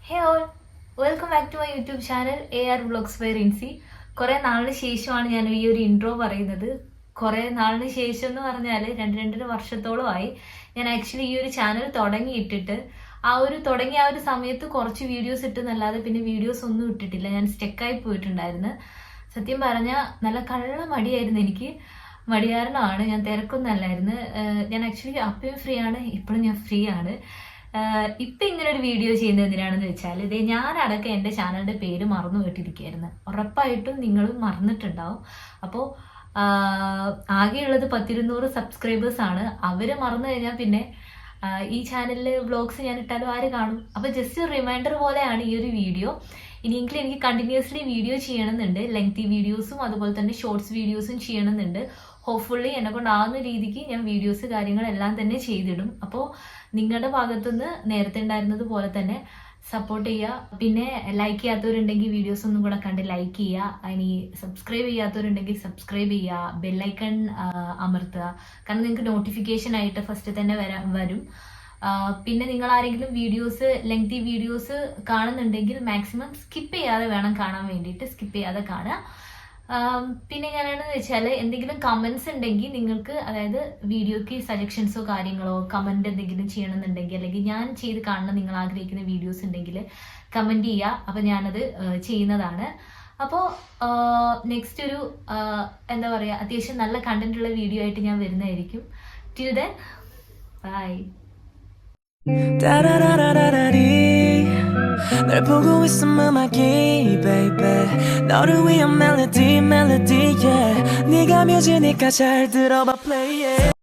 Hey all, welcome back to my YouTube channel AR vlogs by Rinsy. കുറേ നാളിന് ശേഷമാണ് ഞാൻ ഈ ഒരു ഇൻട്രോ പറയുന്നത്. കുറേ നാളിന് ശേഷം എന്ന് പറഞ്ഞാൽ രണ്ടര വർഷത്തോളമായി ഞാൻ ആക്ച്വലി ഈ ഒരു ചാനൽ തുടങ്ങിയിട്ടിട്ട്. തുടങ്ങിയ ആ ഒരു സമയത്ത് കുറച്ച് വീഡിയോസ് ഇട്ടെന്നല്ലാതെ പിന്നെ വീഡിയോസ് ഒന്നും ഇട്ടിട്ടില്ല. ഞാൻ സ്റ്റെക്കായി പോയിട്ടുണ്ടായിരുന്നു. സത്യം പറഞ്ഞാൽ നല്ല കള്ള മടിയായിരുന്നു എനിക്ക്. മടികാരണമാണ്, ഞാൻ തിരക്കൊന്നും അല്ലായിരുന്നു. ഞാൻ ആക്ച്വലി അപ്പോഴും ഫ്രീ ആണ്, ഇപ്പോഴും ഞാൻ ഫ്രീ ആണ്. ഇപ്പൊ ഇങ്ങനെ ഒരു വീഡിയോ ചെയ്യുന്നത് എന്തിനാണെന്ന് വെച്ചാൽ ഇതേ ഞാനടക്കം എൻ്റെ ചാനലിന്റെ പേര് മറന്നു കേട്ടിരിക്കുകയായിരുന്നു. ഉറപ്പായിട്ടും നിങ്ങളും മറന്നിട്ടുണ്ടാവും. അപ്പോൾ ആകെയുള്ളത് 100-200 സബ്സ്ക്രൈബേഴ്സ് ആണ്. അവര് മറന്നു കഴിഞ്ഞാൽ പിന്നെ ഈ ചാനലിൽ വ്ളോഗ്സ് ഞാൻ ഇട്ടാലും ആര് കാണും? അപ്പൊ ജസ്റ്റ് റിമൈൻഡർ പോലെയാണ് ഈ ഒരു വീഡിയോ. ഇനിയെങ്കിലും എനിക്ക് കണ്ടിന്യൂസ്ലി വീഡിയോ ചെയ്യണമെന്നുണ്ട്. ലെങ്തി വീഡിയോസും അതുപോലെ തന്നെ ഷോർട്സ് വീഡിയോസും ചെയ്യണമെന്നുണ്ട്. ഹോപ്പ്ഫുള്ളി എന്നെ കൊണ്ടാവുന്ന രീതിക്ക് ഞാൻ വീഡിയോസ് കാര്യങ്ങളെല്ലാം തന്നെ ചെയ്തിടും. അപ്പോൾ നിങ്ങളുടെ ഭാഗത്തുനിന്ന് നേരത്തെ ഉണ്ടായിരുന്നത് പോലെ തന്നെ സപ്പോർട്ട് ചെയ്യുക. പിന്നെ ലൈക്ക് ചെയ്യാത്തവരുണ്ടെങ്കിൽ വീഡിയോസ് ഒന്നും കൂടെ കണ്ട് ലൈക്ക് ചെയ്യുക. ഇനി സബ്സ്ക്രൈബ് ചെയ്യാത്തവരുണ്ടെങ്കിൽ സബ്സ്ക്രൈബ് ചെയ്യുക. ബെല്ലൈക്കൺ അമർത്തുക. കാരണം നിങ്ങൾക്ക് നോട്ടിഫിക്കേഷൻ ആയിട്ട് ഫസ്റ്റ് തന്നെ വരും. പിന്നെ നിങ്ങൾ ആരെങ്കിലും വീഡിയോസ് ലെങ്തി വീഡിയോസ് കാണുന്നുണ്ടെങ്കിൽ മാക്സിമം സ്കിപ്പ് ചെയ്യാതെ വേണം കാണാൻ വേണ്ടിയിട്ട്. സ്കിപ്പ് ചെയ്യാതെ കാണുക. പിന്നെ എങ്ങനെയാണെന്ന് വെച്ചാൽ എന്തെങ്കിലും കമന്റ്സ് ഉണ്ടെങ്കിൽ നിങ്ങൾക്ക്, അതായത് വീഡിയോക്ക് സജഷൻസോ കാര്യങ്ങളോ കമന്റ് എന്തെങ്കിലും ചെയ്യണമെന്നുണ്ടെങ്കിൽ, അല്ലെങ്കിൽ ഞാൻ ചെയ്ത് കാണണം നിങ്ങൾ ആഗ്രഹിക്കുന്ന വീഡിയോസ് ഉണ്ടെങ്കിൽ കമന്റ് ചെയ്യുക. അപ്പം ഞാനത് ചെയ്യുന്നതാണ്. അപ്പോൾ നെക്സ്റ്റ് ഒരു എന്താ പറയുക, അത്യാവശ്യം നല്ല കണ്ടന്റ് ഉള്ള വീഡിയോ ആയിട്ട് ഞാൻ വരുന്നതായിരിക്കും. Till then bye. 널 보고 있음 음악이 baby 너를 위한 멜로디 yeah 네가 뮤지니까 잘 들어봐 play it